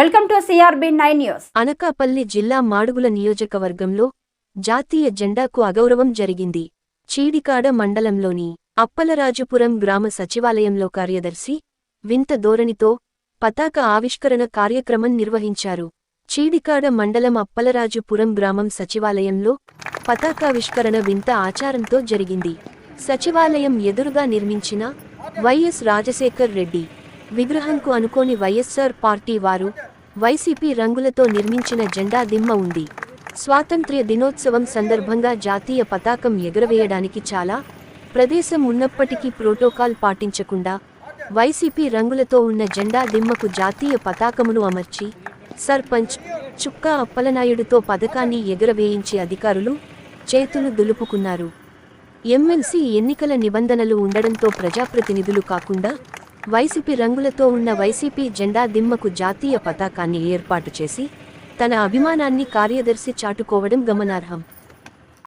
Welcome to CRB9 news. Anakapalli జిల్లా మాడుగుల నియోజకవర్గంలో జాతీయ జెండాకు అగౌరవం జరిగింది. చీడికాడ మండలంలోని అప్పలరాజుపురం గ్రామ సచివాలయంలో కార్యదర్శి వింత ధోరణితో పతాక ఆవిష్కరణ కార్యక్రమం నిర్వహించారు. చీడికాడ మండలం అప్పలరాజుపురం గ్రామం సచివాలయంలో పతాకావిష్కరణ వింత ఆచారంతో జరిగింది. సచివాలయం ఎదురుగా నిర్మించిన వైఎస్ రాజశేఖర్ రెడ్డి విగ్రహంకు అనుకోని వైఎస్ఆర్ పార్టీ వారు వైసీపీ రంగులతో నిర్మించిన జెండా దిమ్మ ఉంది. స్వాతంత్ర్య దినోత్సవం సందర్భంగా జాతీయ పతాకం ఎగురవేయడానికి చాలా ప్రదేశం ఉన్నప్పటికీ ప్రోటోకాల్ పాటించకుండా వైసీపీ రంగులతో ఉన్న జెండా దిమ్మకు జాతీయ పతాకమును అమర్చి సర్పంచ్ చుక్కా అప్పలనాయుడుతో పథకాన్ని ఎగురవేయించి అధికారులు చేతులు దులుపుకున్నారు. ఎమ్మెల్సీ ఎన్నికల నిబంధనలు ఉండడంతో ప్రజాప్రతినిధులు కాకుండా వైసీపీ రంగులతో ఉన్న వైసీపీ జెండా దిమ్మకు జాతీయ పతాకాన్ని ఏర్పాటు చేసి తన అభిమానాన్ని కార్యదర్శి చాటుకోవడం గమనార్హం.